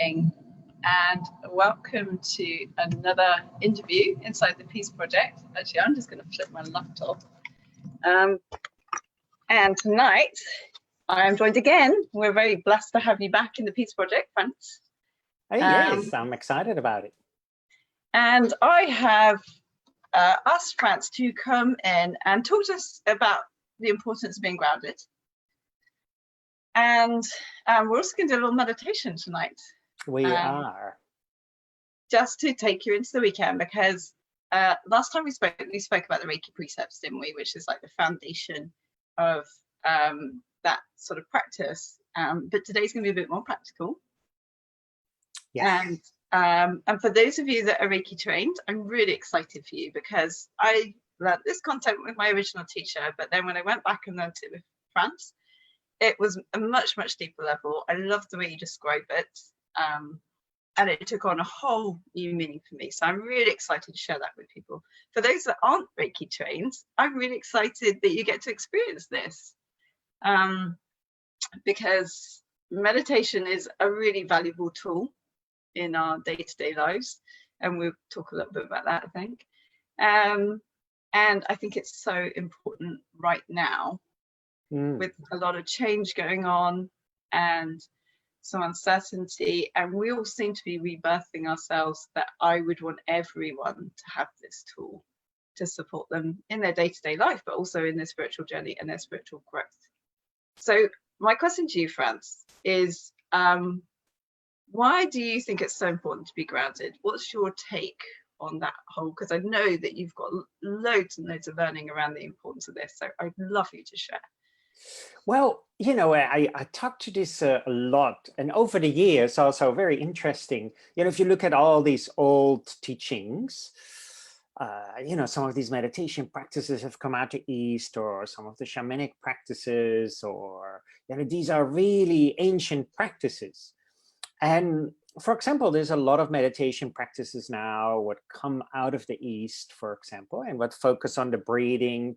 evening and welcome to another interview inside the Peace Project. Actually, I'm just going to flip my laptop. And tonight I am joined again. We're very blessed to have you back in the Peace Project, Frans. Yes, I'm excited about it. And I have asked Frans to come in and talk to us about the importance of being grounded. And we're also going to do a little meditation tonight. We are. Just to take you into the weekend, because last time we spoke about the Reiki precepts, didn't we? Which is like the foundation of that sort of practice. But today's going to be a bit more practical. Yes. And for those of you that are Reiki trained, I'm really excited for you because I learned this content with my original teacher, but then when I went back and learned it with Frans, it was a much deeper level. I love the way you describe it, and it took on a whole new meaning for me. So I'm really excited to share that with people. For those that aren't Reiki trained, I'm really excited that you get to experience this, because meditation is a really valuable tool in our day-to-day lives, and we'll talk a little bit about that, I think. And I think it's so important right now with a lot of change going on and some uncertainty, and we all seem to be rebirthing ourselves, that I would want everyone to have this tool to support them in their day-to-day life, but also in their spiritual journey and their spiritual growth. So my question to you, Frans, is why do you think it's so important to be grounded? What's your take on that whole? Because I know that you've got loads and loads of learning around the importance of this, so I'd love you to share. Well, you know, I talked to this a lot, and over the years also very interesting. You know, if you look at all these old teachings, you know, some of these meditation practices have come out the East, or some of the shamanic practices, or, you know, these are really ancient practices. And for example, there's a lot of meditation practices now what come out of the East, for example, and what focus on the breathing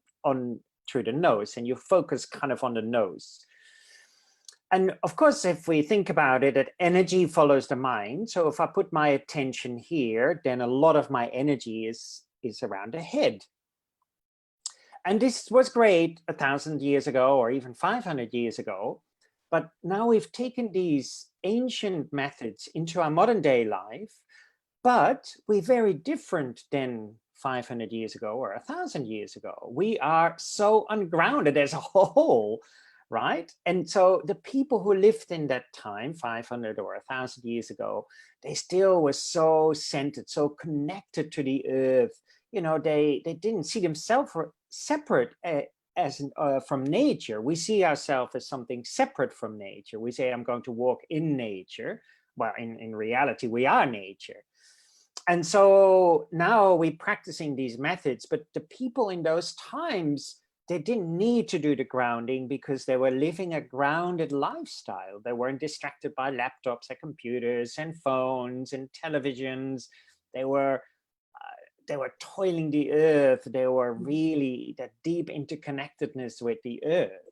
through the nose, and you focus kind of on the nose. And of course, if we think about it, that energy follows the mind. So if I put my attention here, then a lot of my energy is around the head. And this was great 1,000 years ago, or even 500 years ago. But now we've taken these ancient methods into our modern day life, but we're very different than 500 years ago or 1,000 years ago. We are so ungrounded as a whole, right? And so the people who lived in that time, 500 or 1,000 years ago, they still were so centered, so connected to the earth. You know, they didn't see themselves separate from nature. We see ourselves as something separate from nature. We say, I'm going to walk in nature. Well, in reality, we are nature. And so now we're practicing these methods, but the people in those times, they didn't need to do the grounding because they were living a grounded lifestyle. They weren't distracted by laptops and computers and phones and televisions. They were toiling the earth. They were really that deep interconnectedness with the earth.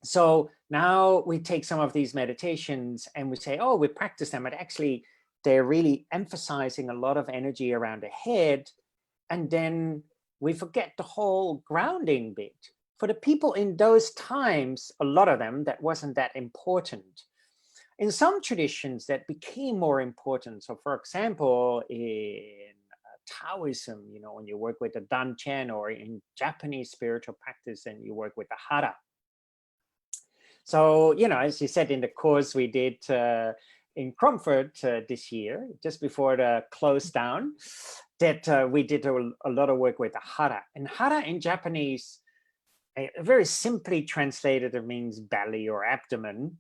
So now we take some of these meditations and we say, oh, we practice them, but actually they're really emphasizing a lot of energy around the head. And then we forget the whole grounding bit. For the people in those times, a lot of them, that wasn't that important. In some traditions that became more important. So for example, in Taoism, you know, when you work with the Danchen, or in Japanese spiritual practice and you work with the hara. So, you know, as you said in the course we did in Cromford this year, just before the close down, that we did a lot of work with the hara. And hara in Japanese, very simply translated, it means belly or abdomen,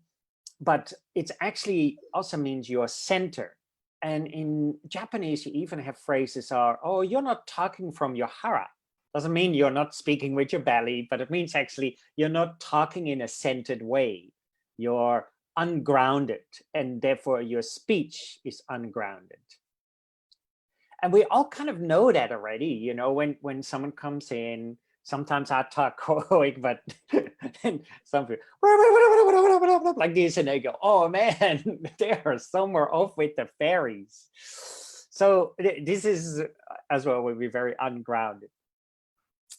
but it actually also means your center. And in Japanese, you even have phrases are, oh, you're not talking from your hara. Doesn't mean you're not speaking with your belly, but it means actually you're not talking in a centered way. You're ungrounded, and therefore your speech is ungrounded. And we all kind of know that already, you know, when someone comes in, sometimes I talk quick, but and some people like this, and they go, oh man, they are somewhere off with the fairies. So this is as well when we're very ungrounded.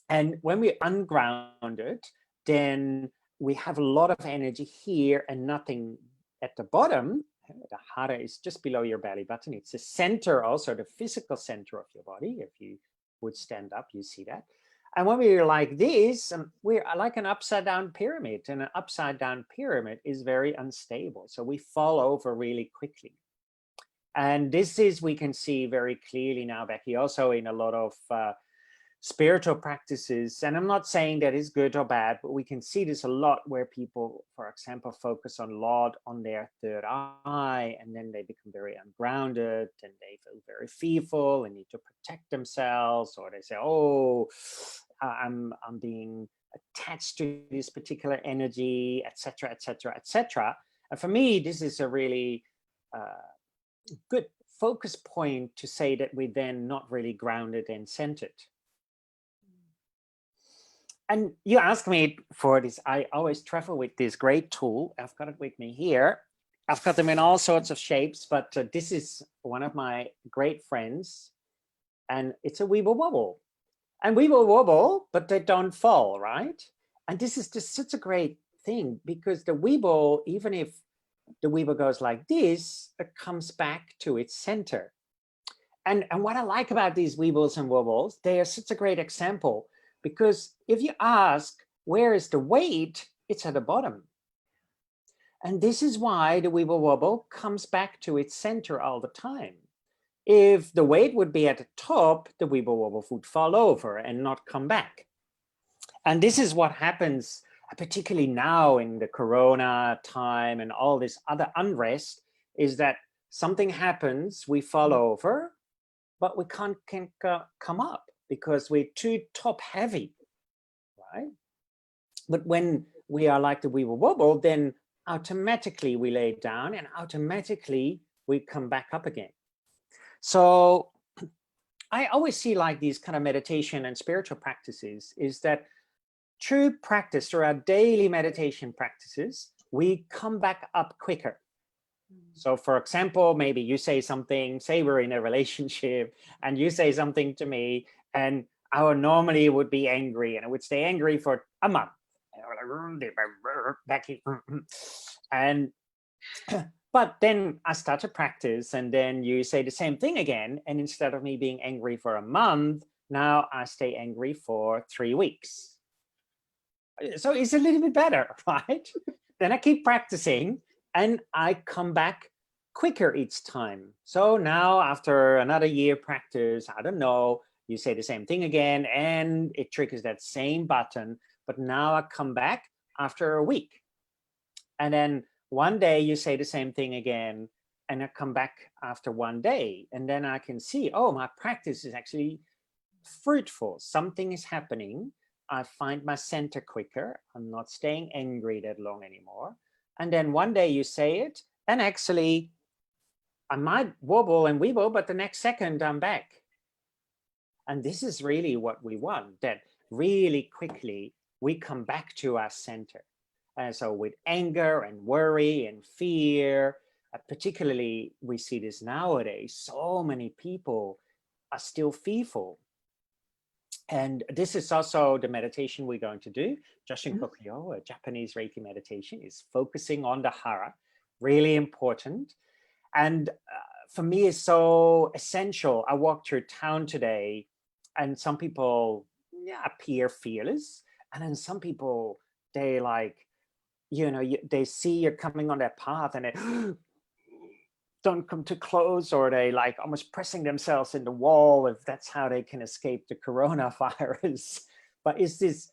And when we're ungrounded, then we have a lot of energy here and nothing at the bottom. The hara is just below your belly button. It's the center, also the physical center of your body. If you would stand up, you see that. And when we're like this, we're like an upside down pyramid, and an upside down pyramid is very unstable. So we fall over really quickly. And this is, we can see very clearly now, Becky, also in a lot of spiritual practices. And I'm not saying that is good or bad, but we can see this a lot where people, for example, focus a lot on their third eye, and then they become very ungrounded and they feel very fearful and need to protect themselves, or they say, oh, I'm being attached to this particular energy, etc., etc., etc. And for me, this is a really good focus point to say that we're then not really grounded and centered. And you asked me for this. I always travel with this great tool. I've got it with me here. I've got them in all sorts of shapes, but this is one of my great friends, and it's a weeble wobble. And weeble wobble, but they don't fall, right? And this is just such a great thing, because the weeble, even if the weeble goes like this, it comes back to its center. And what I like about these weebles and wobbles, they are such a great example, because if you ask, where is the weight? It's at the bottom. And this is why the weeble wobble comes back to its center all the time. If the weight would be at the top, the weeble wobble would fall over and not come back. And this is what happens, particularly now in the Corona time and all this other unrest, is that something happens, we fall over, but we can't come up because we're too top heavy, right? But when we are like the weeble wobble, then automatically we lay down and automatically we come back up again. So I always see like these kind of meditation and spiritual practices is that through practice, through our daily meditation practices, we come back up quicker. So for example, maybe you say something, say we're in a relationship and you say something to me, and I would normally would be angry, and I would stay angry for a month. And but then I start to practice, and then you say the same thing again, and instead of me being angry for a month, now I stay angry for 3 weeks. So it's a little bit better, right? Then I keep practicing and I come back quicker each time. So now after another year practice, I don't know, you say the same thing again and it triggers that same button, but now I come back after a week. And then one day you say the same thing again and I come back after 1 day, and then I can see, oh, my practice is actually fruitful. Something is happening. I find my center quicker. I'm not staying angry that long anymore. And then one day you say it, and actually I might wobble and weeble, but the next second I'm back. And this is really what we want, that really quickly we come back to our center. And so with anger and worry and fear, particularly we see this nowadays, so many people are still fearful. And this is also the meditation we're going to do. Joshin Kokyu Ho, a Japanese Reiki meditation, is focusing on the hara, really important. And for me, it's so essential. I walked through town today, and some people appear fearless. And then some people, they like, you know, they see you're coming on that path and they don't come too close, or they like almost pressing themselves in the wall if that's how they can escape the coronavirus. But it's this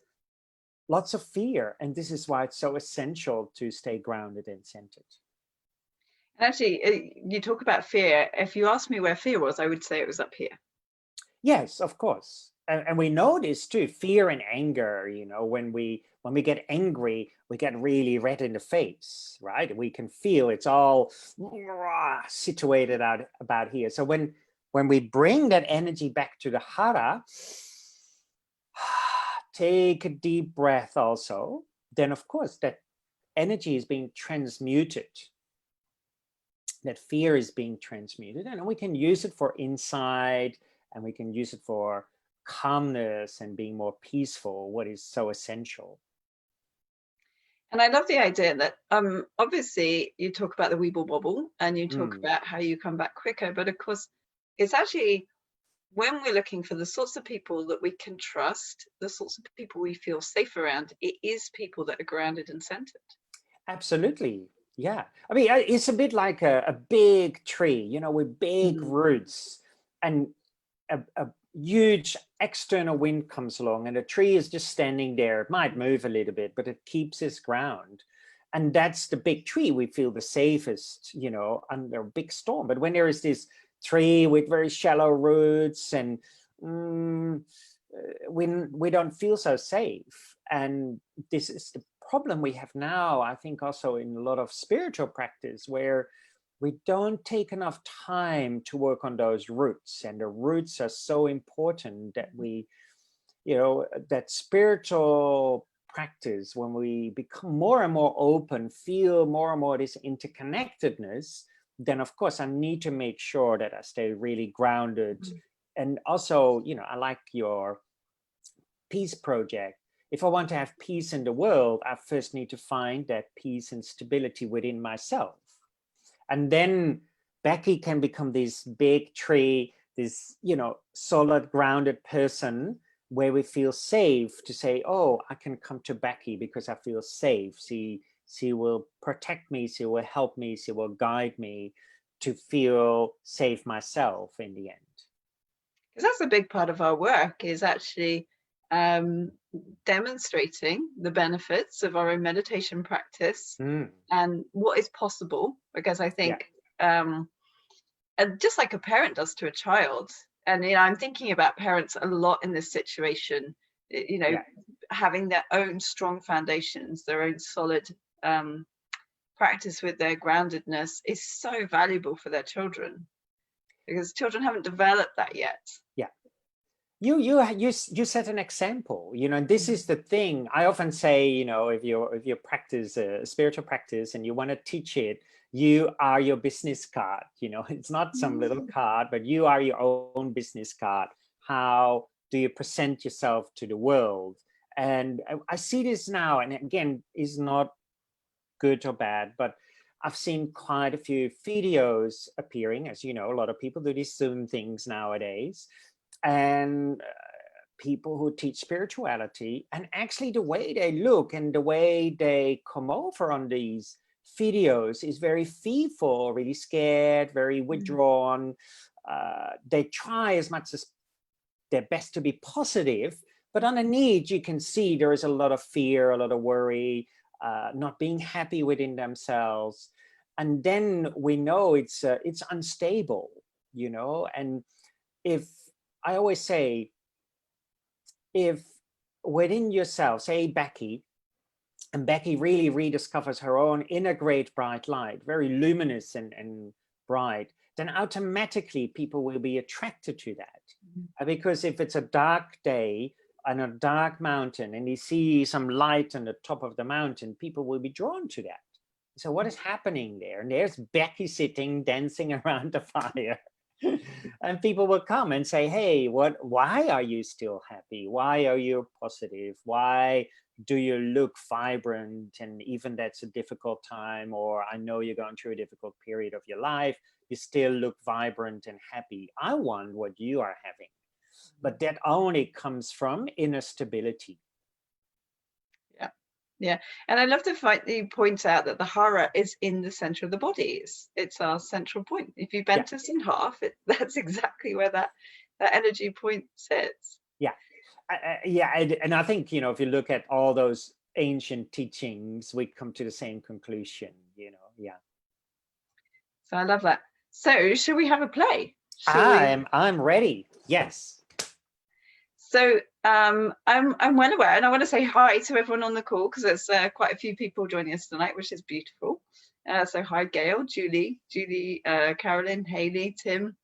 lots of fear, and this is why it's so essential to stay grounded and centered. Actually, you talk about fear. If you asked me where fear was, I would say it was up here. Yes, of course. And we know this too, fear and anger, you know, when we get angry, we get really red in the face, right? We can feel it's all situated out about here. So when we bring that energy back to the hara, take a deep breath also, then of course that energy is being transmuted. That fear is being transmuted, and we can use it for insight, and we can use it for calmness and being more peaceful, what is so essential. And I love the idea that obviously you talk about the weeble wobble and you talk about how you come back quicker, but of course it's actually when we're looking for the sorts of people that we can trust, the sorts of people we feel safe around, it is people that are grounded and centered. Absolutely. Yeah. I mean, it's a bit like a big tree, you know, with big roots, and a huge external wind comes along and the tree is just standing there. It might move a little bit, but it keeps its ground. And that's the big tree. We feel the safest, you know, under a big storm. But when there is this tree with very shallow roots, and we don't feel so safe. And this is the problem we have now, I think, also in a lot of spiritual practice, where we don't take enough time to work on those roots. And the roots are so important that we, you know, that spiritual practice, when we become more and more open, feel more and more this interconnectedness, then of course I need to make sure that I stay really grounded. And also, you know, I like your peace project. If I want to have peace in the world, I first need to find that peace and stability within myself. And then Becky can become this big tree, this, you know, solid, grounded person where we feel safe to say, oh, I can come to Becky because I feel safe. She will protect me, she will help me, she will guide me to feel safe myself in the end. Because that's a big part of our work, is actually demonstrating the benefits of our own meditation practice and what is possible. Because I think, and just like a parent does to a child, and you know, I'm thinking about parents a lot in this situation, you know, having their own strong foundations, their own solid practice with their groundedness is so valuable for their children, because children haven't developed that yet. Yeah. You set an example, you know, and this is the thing I often say, you know, if you practice a spiritual practice and you want to teach it, you are your business card, you know, it's not some little card, but you are your own business card. How do you present yourself to the world? And I see this now, and again, is not good or bad, but I've seen quite a few videos appearing. As you know, a lot of people do these Zoom things nowadays, and people who teach spirituality, and actually the way they look and the way they come over on these videos is very fearful, really scared, very withdrawn. They try as much as their best to be positive, but underneath you can see there is a lot of fear, a lot of worry, not being happy within themselves. And then we know it's unstable, you know. And if I always say, if within yourself, say Becky, and Becky really rediscovers her own inner great bright light, very luminous and bright, then automatically people will be attracted to that. Because if it's a dark day on a dark mountain and you see some light on the top of the mountain, people will be drawn to that. So what is happening there? And there's Becky sitting, dancing around the fire. And people will come and say, hey, why are you still happy? Why are you positive? Why do you look vibrant? And even that's a difficult time, or I know you're going through a difficult period of your life, you still look vibrant and happy. I want what you are having. But that only comes from inner stability. Yeah, and I love the fact that you point out that the hara is in the center of the body. It's our central point. If you bent us in half, that's exactly where that energy point sits. And I think, you know, if you look at all those ancient teachings, we come to the same conclusion, you know. So I love that. So should we have a play? I'm ready. Yes. So I'm well aware, and I want to say hi to everyone on the call, because there's quite a few people joining us tonight, which is beautiful. So hi, Gail, Julie, Carolyn, Haley, Tim,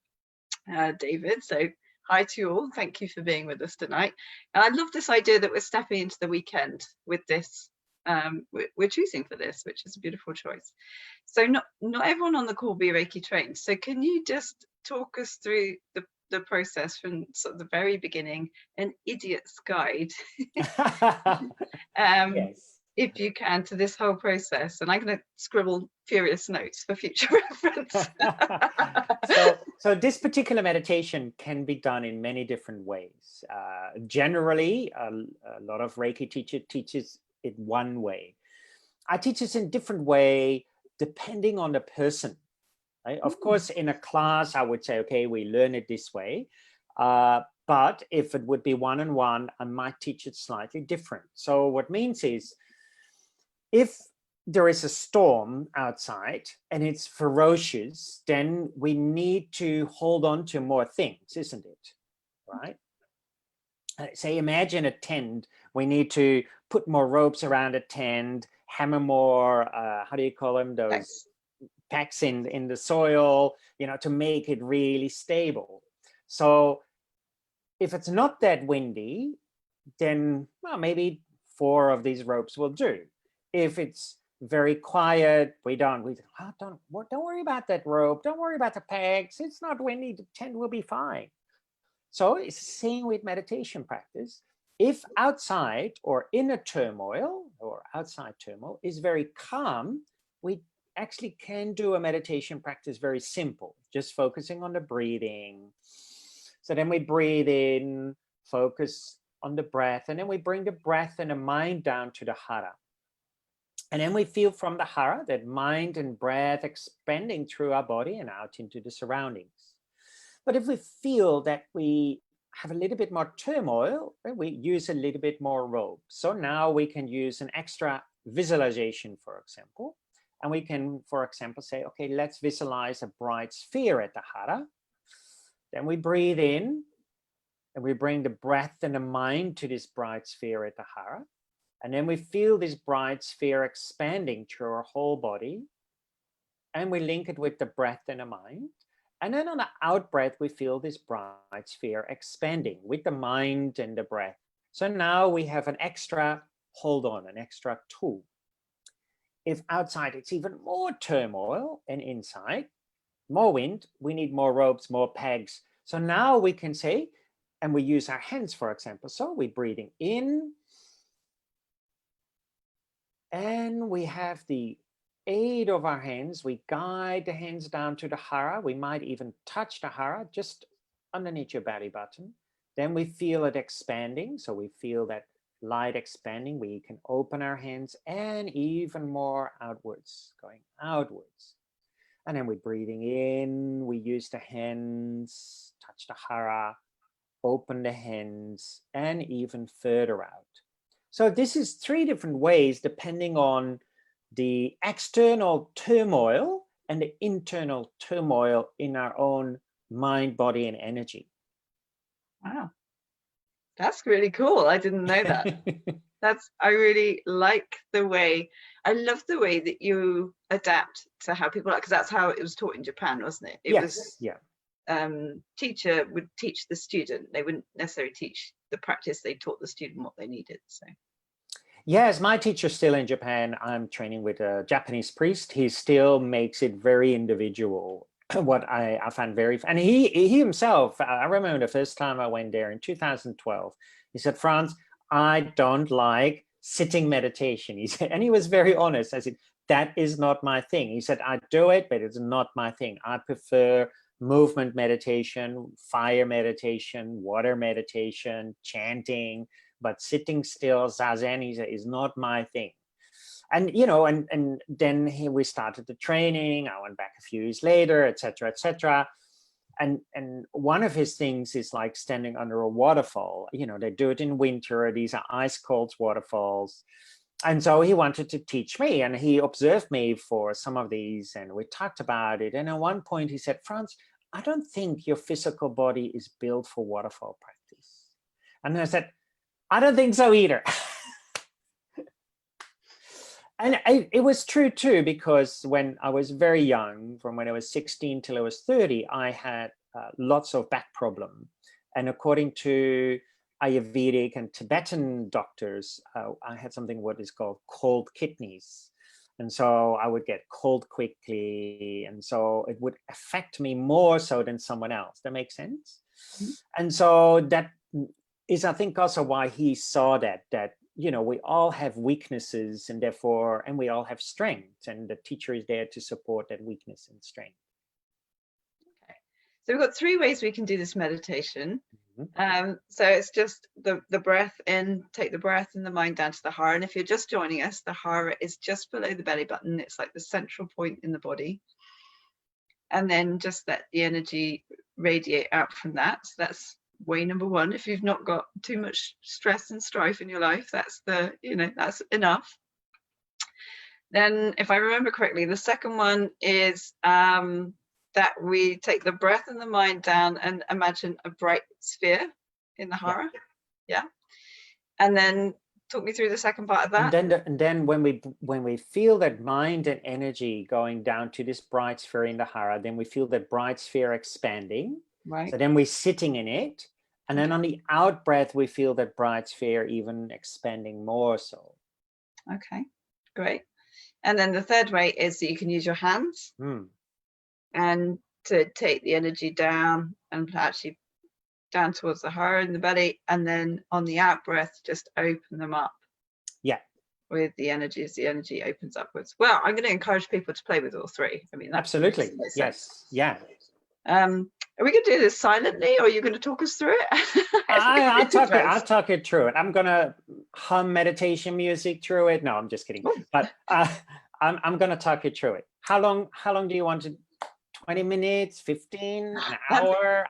David. So Hi to you all. Thank you for being with us tonight. And I love this idea that we're stepping into the weekend with this. We're choosing for this, which is a beautiful choice. So not everyone on the call will be Reiki trained. So can you just talk us through the process from sort of the very beginning, an idiot's guide, Yes. if you can, to this whole process? And I'm going to scribble furious notes for future reference. So this particular meditation can be done in many different ways. Generally, a lot of Reiki teaches it one way. I teach it in a different way depending on the person. Right? Of course, in a class, I would say, okay, we learn it this way. But if it would be one-on-one, I might teach it slightly different. So what means is, if there is a storm outside and it's ferocious, then we need to hold on to more things, isn't it? Right? Say, imagine a tent. We need to put more ropes around a tent, hammer more, how do you call them? Those packs in the soil, you know, to make it really stable. So if it's not that windy, then, well, maybe 4 of these ropes will do. If it's very quiet, don't worry about that rope, don't worry about the pegs, it's not windy, the tent will be fine. So it's the same with meditation practice. If outside or inner turmoil or outside turmoil is very calm, we actually can do a meditation practice very simple, just focusing on the breathing. So then we breathe in, focus on the breath, and then we bring the breath and the mind down to the hara. And then we feel from the hara that mind and breath expanding through our body and out into the surroundings. But if we feel that we have a little bit more turmoil, we use a little bit more rope. So now we can use an extra visualization, for example. And we can, for example, say, okay, let's visualize a bright sphere at the hara. Then we breathe in and we bring the breath and the mind to this bright sphere at the hara. And then we feel this bright sphere expanding through our whole body. And we link it with the breath and the mind. And then on the out breath, we feel this bright sphere expanding with the mind and the breath. So now we have an extra hold on, an extra tool. If outside it's even more turmoil and inside, more wind, we need more ropes, more pegs. So now we can say, and we use our hands, for example. So we're breathing in, and we have the aid of our hands. We guide the hands down to the hara. We might even touch the hara just underneath your belly button. Then we feel it expanding. So we feel that light expanding. We can open our hands and even more outwards, going outwards. And then we're breathing in. We use the hands, touch the hara, open the hands, and even further out. So this is 3 different ways depending on the external turmoil and the internal turmoil in our own mind, body, and energy. Wow, that's really cool. I didn't know that. I really like the way, I love the way that you adapt to how people are, because that's how it was taught in Japan, wasn't it? Yes, yeah. Teacher would teach the student. They wouldn't necessarily teach the practice. They taught the student what they needed. So yes, my teacher's still in Japan. I'm training with a Japanese priest. He still makes it very individual. What I find very, and he himself, I remember the first time I went there in 2012, he said, Frans, I don't like sitting meditation. He said, and he was very honest. I said, that is not my thing. He said, I do it, but it's not my thing. I prefer movement meditation, fire meditation, water meditation, chanting, but sitting still, zazen is not my thing. And, you know, and then we started the training. I went back a few years later, et cetera, et cetera. And one of his things is like standing under a waterfall. You know, they do it in winter. These are ice cold waterfalls. And so he wanted to teach me, and he observed me for some of these, and we talked about it. And at one point he said, Frans, I don't think your physical body is built for waterfall practice. And I said, I don't think so either. And it was true too, because when I was very young, from when I was 16 till I was 30, I had lots of back problem. And according to Ayurvedic and Tibetan doctors, I had something what is called cold kidneys. And so I would get cold quickly. And so it would affect me more so than someone else. That makes sense? Mm-hmm. And so that is, I think, also why he saw that, you know, we all have weaknesses and therefore, and we all have strengths, and the teacher is there to support that weakness and strength. Okay. So we've got 3 ways we can do this meditation. So it's just the breath in, take the breath and the mind down to the hara. And if you're just joining us, the hara is just below the belly button. It's like the central point in the body. And then just let the energy radiate out from that. So that's way number 1. If you've not got too much stress and strife in your life, that's that's enough. Then if I remember correctly, the second one is that we take the breath and the mind down and imagine a bright sphere in the hara. Yeah. And then talk me through the second part of that. And then when we feel that mind and energy going down to this bright sphere in the hara, then we feel that bright sphere expanding. Right. So then we're sitting in it. And then on the out breath, we feel that bright sphere even expanding more so. Okay, great. And then the third way is that you can use your hands and to take the energy down and actually down towards the hara in the belly, and then on the out breath just open them up. Yeah. With the energy as the energy opens upwards. Well, I'm going to encourage people to play with all 3. I mean, absolutely. Yes. Yeah. Are we going to do this silently, or are you going to talk us through it? I'll talk it through it. I'm going to hum meditation music through it. No, I'm just kidding. But I'm going to talk it through it. How long do you want to? 20 minutes, 15, an hour?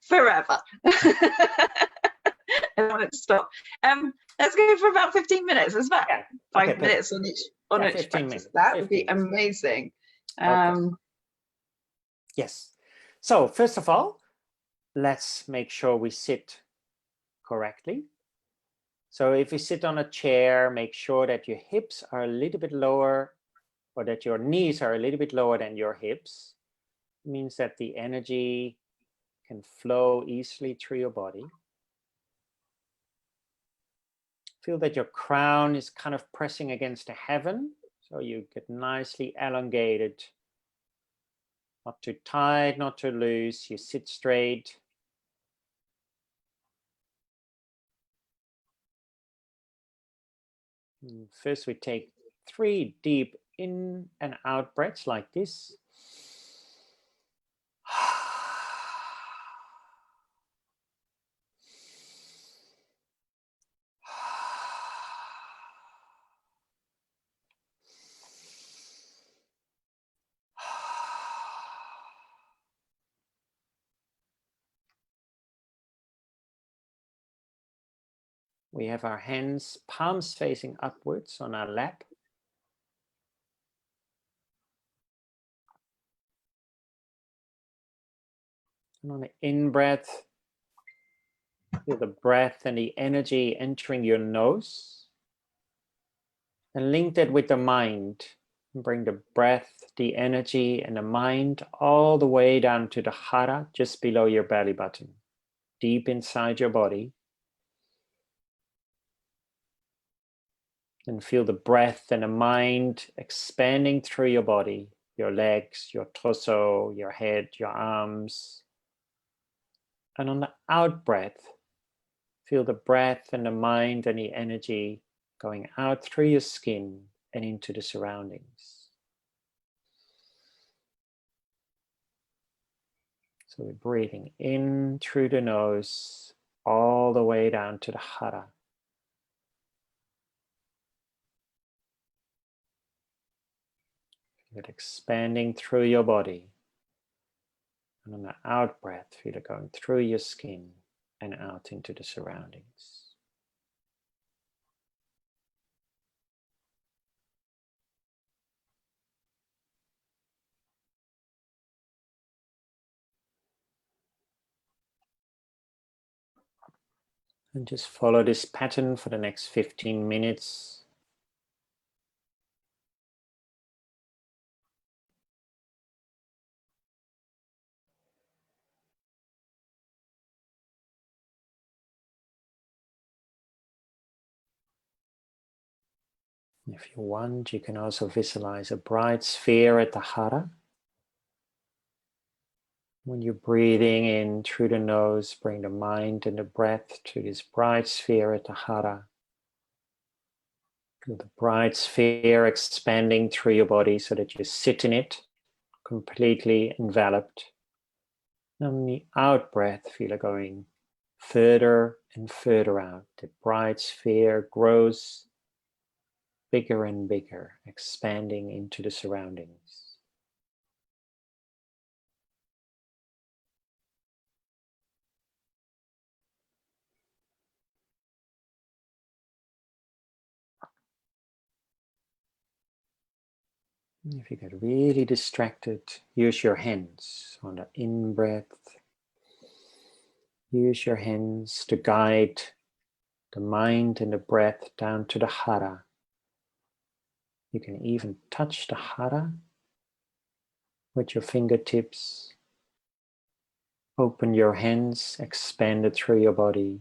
Forever. I don't want it to stop. Let's go for about 15 minutes. It's about 5 minutes on each practice. Minutes. That would be amazing. Yes. So first of all, let's make sure we sit correctly. So if you sit on a chair, make sure that your hips are a little bit lower, or that your knees are a little bit lower than your hips. It means that the energy can flow easily through your body. Feel that your crown is kind of pressing against the heaven, so you get nicely elongated. Not too tight, not too loose. You sit straight. And first, we take 3 deep in and out breaths like this. We have our hands, palms facing upwards on our lap. And on the in-breath, feel the breath and the energy entering your nose. And link that with the mind. Bring the breath, the energy, and the mind all the way down to the hara, just below your belly button, deep inside your body. And feel the breath and the mind expanding through your body, your legs, your torso, your head, your arms. And on the out breath, feel the breath and the mind and the energy going out through your skin and into the surroundings. So we're breathing in through the nose, all the way down to the hara. Feel it expanding through your body. And on the out breath, feel it going through your skin and out into the surroundings. And just follow this pattern for the next 15 minutes. If you want, you can also visualize a bright sphere at the hara. When you're breathing in through the nose, bring the mind and the breath to this bright sphere at the hara. Feel the bright sphere expanding through your body so that you sit in it, completely enveloped. On the out breath, feel it going further and further out. The bright sphere grows bigger and bigger, expanding into the surroundings. If you get really distracted, use your hands on the in-breath. Use your hands to guide the mind and the breath down to the hara. You can even touch the hara with your fingertips. Open your hands, expand it through your body,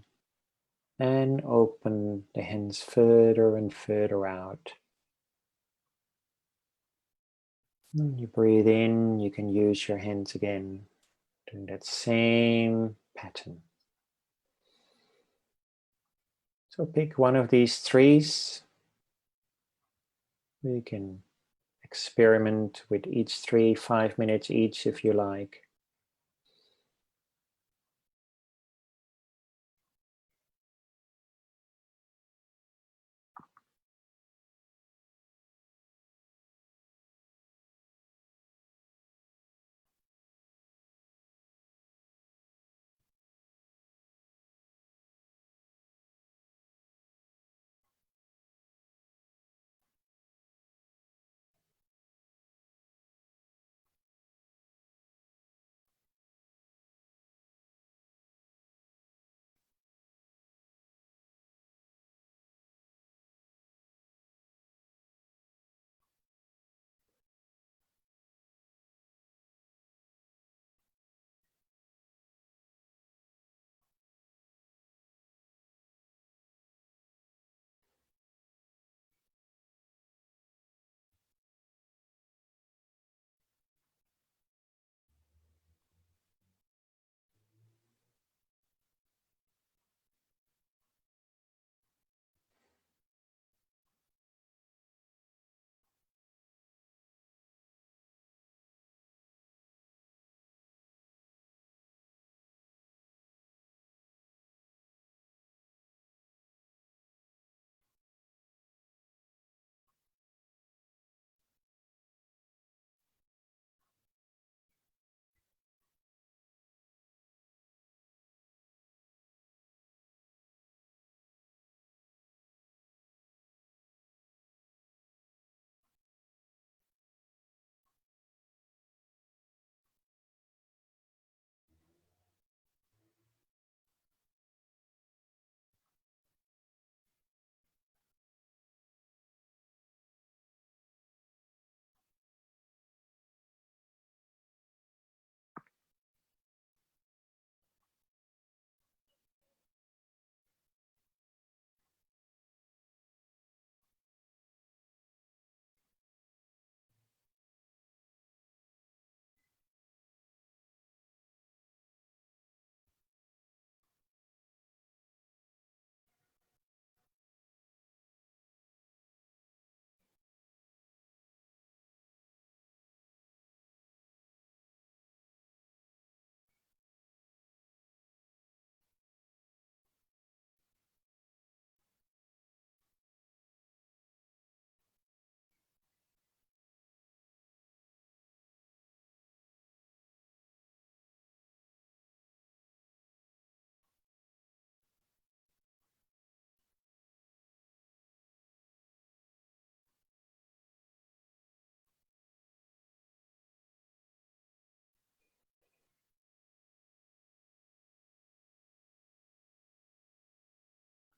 and open the hands further and further out. When you breathe in, you can use your hands again, doing that same pattern. So pick one of these threes. We can experiment with each three, 5 minutes each if you like.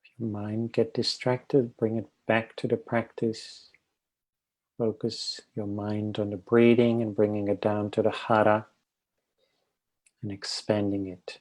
If your mind gets distracted, bring it back to the practice. Focus your mind on the breathing and bringing it down to the hara and expanding it.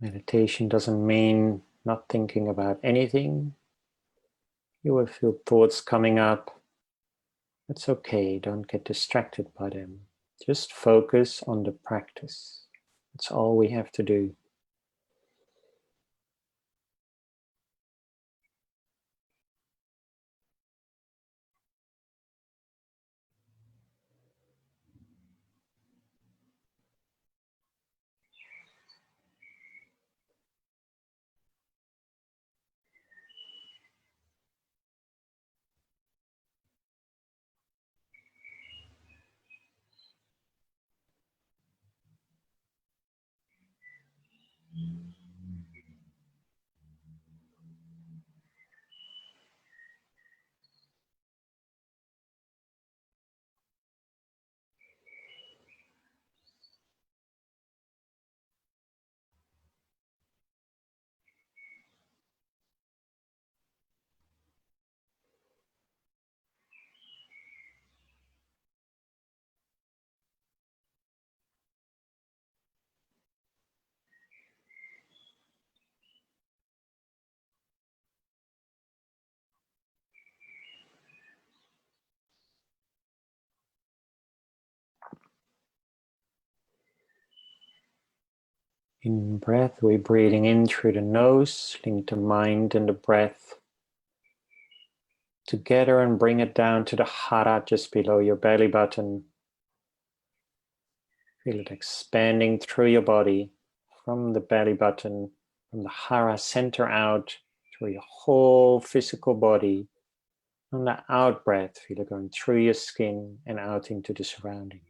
Meditation doesn't mean not thinking about anything. You will feel thoughts coming up. It's okay, don't get distracted by them. Just focus on the practice. That's all we have to do. In breath, we're breathing in through the nose, link the mind and the breath together and bring it down to the hara just below your belly button. Feel it expanding through your body from the belly button, from the hara center out through your whole physical body. On the out breath, feel it going through your skin and out into the surroundings.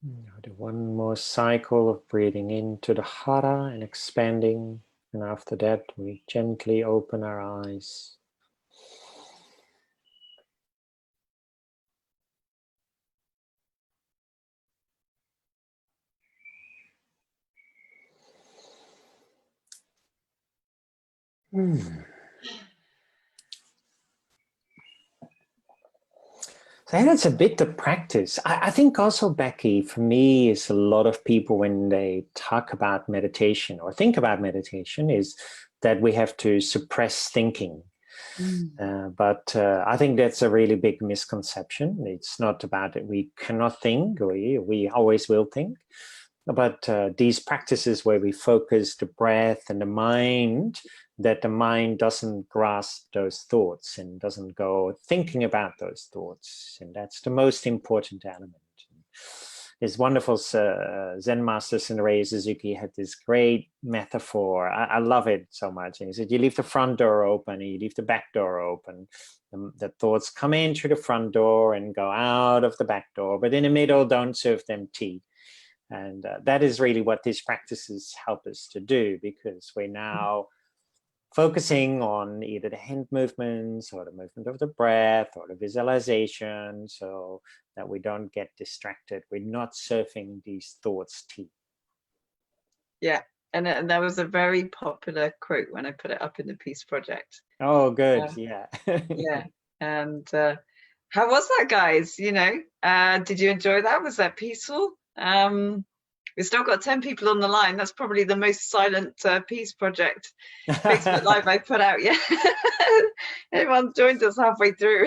Now do one more cycle of breathing into the hara and expanding. And after that, we gently open our eyes. So that's a bit of practice. I think also, Becky, for me, is a lot of people when they talk about meditation or think about meditation is that we have to suppress thinking. But I think that's a really big misconception. It's not about it. We cannot think, we always will think. But these practices where we focus the breath and the mind, that the mind doesn't grasp those thoughts and doesn't go thinking about those thoughts. And that's the most important element. This wonderful Zen master Sunrei Suzuki had this great metaphor. I love it so much. And he said, you leave the front door open, and you leave the back door open. The thoughts come in through the front door and go out of the back door, but in the middle, don't serve them tea. And that is really what these practices help us to do, because we're now focusing on either the hand movements or the movement of the breath or the visualization, so that we don't get distracted. We're not serving these thoughts tea. Yeah, and that was a very popular quote when I put it up in the Peace Project. Oh, good. Yeah. Yeah. And how was that, guys? You know, did you enjoy that? Was that peaceful? We've still got 10 people on the line. That's probably the most silent Peace Project Facebook Live I put out yet. Everyone joined us halfway through,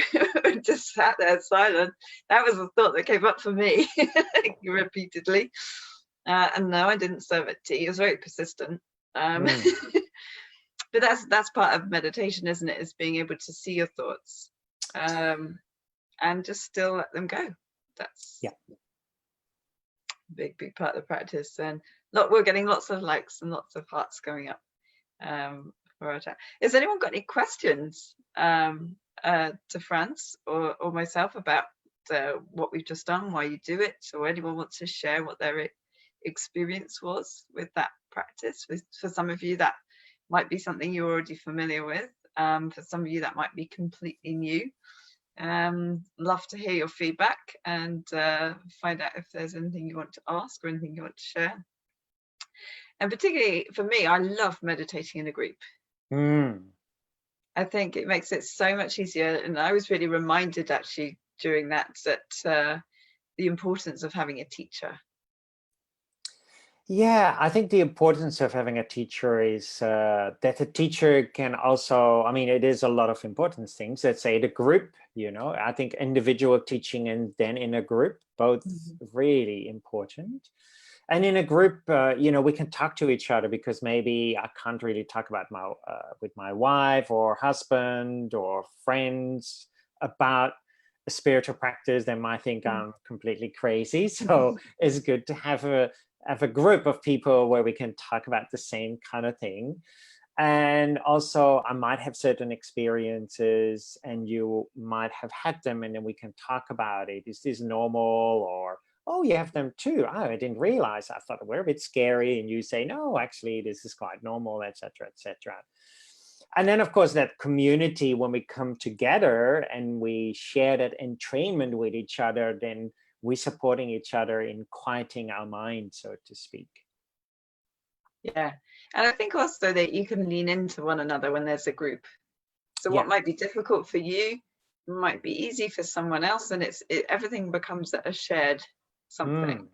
just sat there silent. That was a thought that came up for me repeatedly. And no, I didn't serve it tea. It was very persistent. But that's part of meditation, isn't it? Is being able to see your thoughts and just still let them go. That's big part of the practice. And we're getting lots of likes and lots of hearts going up for our chat. Has anyone got any questions to Frans or myself about what we've just done, why you do it, or anyone wants to share what their experience was with that practice? For some of you that might be something you're already familiar with. For some of you that might be completely new. Love to hear your feedback and find out if there's anything you want to ask or anything you want to share. And particularly for me, I love meditating in a group. I think it makes it so much easier. And I was really reminded actually during that the importance of having a teacher. Yeah, I think the importance of having a teacher is that the teacher can also, I mean, it is a lot of important things. Let's say the group, you know, I think individual teaching and then in a group, both really important. And in a group, you know, we can talk to each other, because maybe I can't really talk about with my wife or husband or friends about a spiritual practice. They might think I'm completely crazy. So it's good to have a group of people where we can talk about the same kind of thing. And also I might have certain experiences and you might have had them, and then we can talk about it. Is this normal? Or, oh, you have them too. Oh, I didn't realize. I thought they were a bit scary. And you say, no, actually, this is quite normal, etc., etc. And then, of course, that community, when we come together and we share that entrainment with each other, then we're supporting each other in quieting our mind, so to speak. Yeah, and I think also that you can lean into one another when there's a group. So what might be difficult for you might be easy for someone else, and everything becomes a shared something.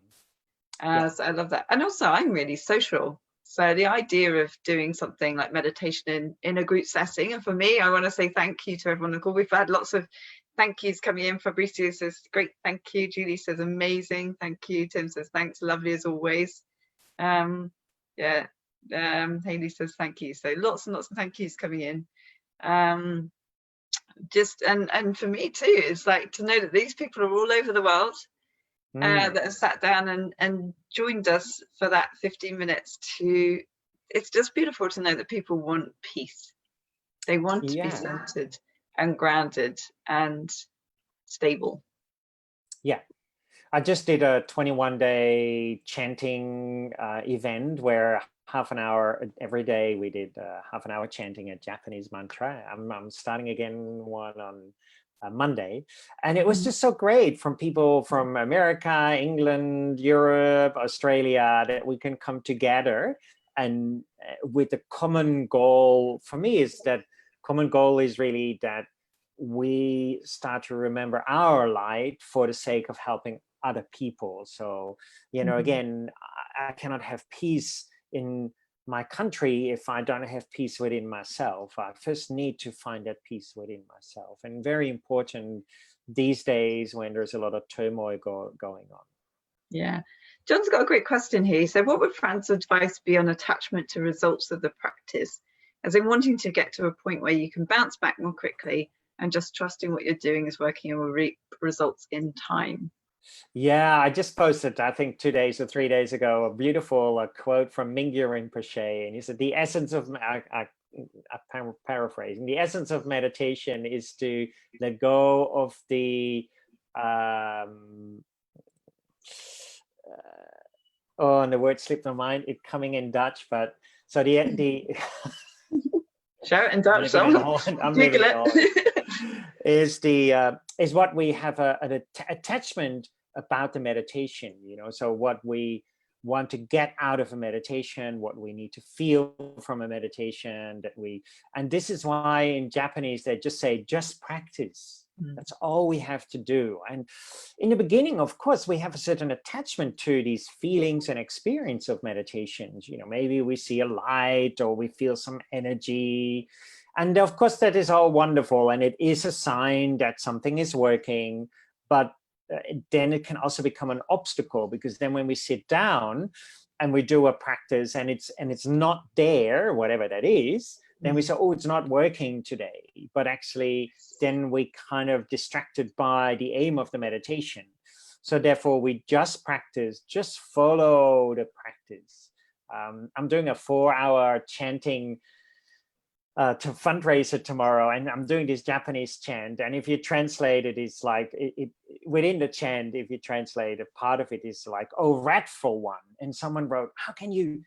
So I love that. And also I'm really social. So the idea of doing something like meditation in a group setting, and for me, I want to say thank you to everyone on the call. We've had lots of thank yous coming in. Fabricio says, great, thank you. Julie says, amazing, thank you. Tim says, thanks, lovely as always. Haley says, thank you. So lots and lots of thank yous coming in. And for me too, it's like to know that these people are all over the world that have sat down and joined us for that 15 minutes it's just beautiful to know that people want peace. They want to be centered and grounded and stable. Yeah, I just did a 21-day chanting event where half an hour every day we did half an hour chanting a Japanese mantra. I'm starting again one on Monday, and it was just so great from people from America, England, Europe, Australia, that we can come together, and with the common goal for me is that common goal is really that we start to remember our light for the sake of helping other people. So, again, I cannot have peace in my country if I don't have peace within myself. I first need to find that peace within myself. And very important these days when there's a lot of turmoil going on. Yeah. John's got a great question here. He said, what would Fran's advice be on attachment to results of the practice? As in wanting to get to a point where you can bounce back more quickly and just trusting what you're doing is working and will reap results in time. Yeah, I just posted, I think 2 days or 3 days ago, a beautiful quote from Mingyur Rinpoche, and he said, the essence of, paraphrasing, the essence of meditation is to let go of the, and the word slipped my mind, it coming in Dutch, but so the Shout in Dutch, I'm leaving it on. Is what we have an attachment about the meditation, so what we want to get out of a meditation, what we need to feel from a meditation, and this is why in Japanese they just say, just practice. That's all we have to do. And in the beginning, of course, we have a certain attachment to these feelings and experience of meditations. Maybe we see a light or we feel some energy. And of course, that is all wonderful. And it is a sign that something is working. But then it can also become an obstacle, because then when we sit down and we do a practice and it's not there, whatever that is, then we say, oh, it's not working today. But actually, then we kind of distracted by the aim of the meditation. So therefore, we just practice, just follow the practice. I'm doing a 4-hour chanting to fundraiser tomorrow, and I'm doing this Japanese chant. And if you translate it, it's like within the chant, if you translate it, part of it is like, oh, wrathful one. And someone wrote, how can you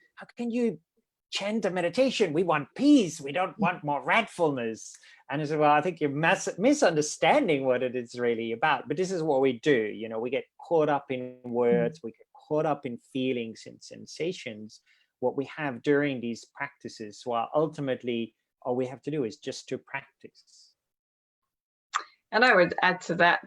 chant a meditation? We want peace. We don't want more wrathfulness. And I said, well, I think you're misunderstanding what it is really about. But this is what we do. We get caught up in words. We get caught up in feelings and sensations, what we have during these practices, while ultimately all we have to do is just to practice. And I would add to that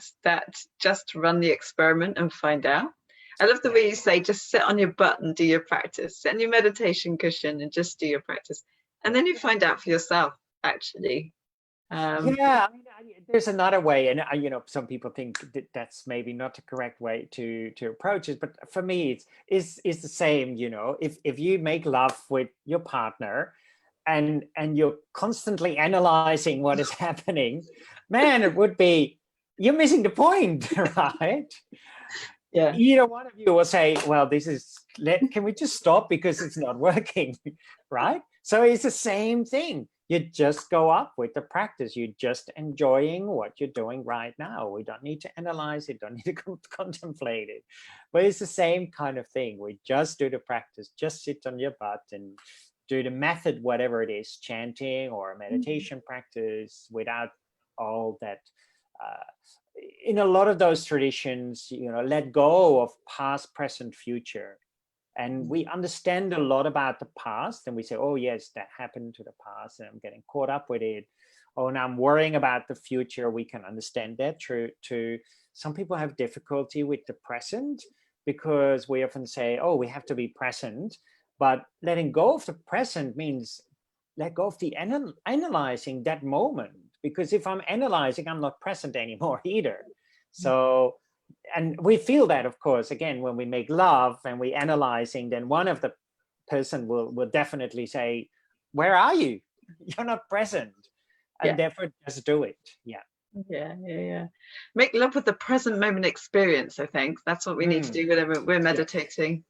just run the experiment and find out. I love the way you say, just sit on your butt and do your practice, sit on your meditation cushion and just do your practice. And then you find out for yourself, actually. Yeah, I mean, there's another way. And, some people think that's maybe not the correct way to approach it. But for me, it's the same, if you make love with your partner and you're constantly analyzing what is happening, man, you're missing the point, right? Yeah. Either one of you will say, well, can we just stop because it's not working, right? So it's the same thing. You just go up with the practice. You're just enjoying what you're doing right now. We don't need to analyze it, don't need to contemplate it. But it's the same kind of thing. We just do the practice, just sit on your butt and do the method, whatever it is, chanting or a meditation practice, without all that. In a lot of those traditions, let go of past, present, future. And we understand a lot about the past, and we say, oh, yes, that happened to the past, and I'm getting caught up with it. Oh, now I'm worrying about the future. We can understand that too. Some people have difficulty with the present, because we often say, oh, we have to be present. But letting go of the present means let go of the analyzing that moment. Because if I'm analyzing, I'm not present anymore either. So, and we feel that, of course, again, when we make love and we analyzing, then one of the person will definitely say, where are you? You're not present. And therefore just do it. Yeah. Make love with the present moment experience. I think that's what we need to do whenever we're meditating.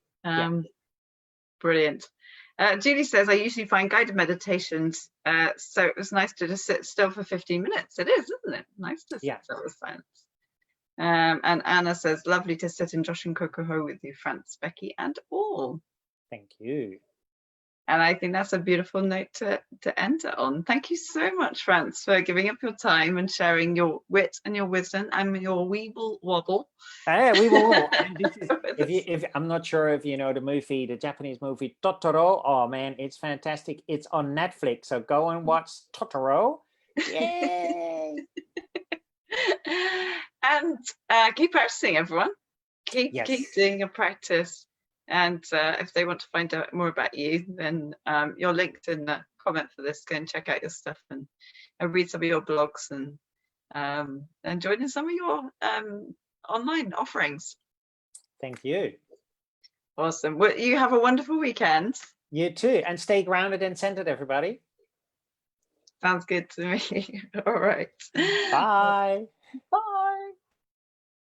Brilliant. Julie says, I usually find guided meditations, so it was nice to just sit still for 15 minutes. It is, isn't it? Nice to sit still with silence. And Anna says, lovely to sit in Joshin Kokyu Ho with you, Frans, Becky, and all. Thank you. And I think that's a beautiful note to end it on. Thank you so much, Frans, for giving up your time and sharing your wit and your wisdom and your weeble wobble. We will. And this is, if I'm not sure if you know the Japanese movie Totoro. Oh man, it's fantastic. It's on Netflix, so go and watch Totoro. Yay! And keep practicing, everyone. Keep doing your practice. And if they want to find out more about you, then you're linked in the comment for this. Go and check out your stuff and read some of your blogs and join in some of your online offerings. Thank you. Awesome. Well, you have a wonderful weekend. You too. And stay grounded and centered, everybody. Sounds good to me. All right. Bye. Bye.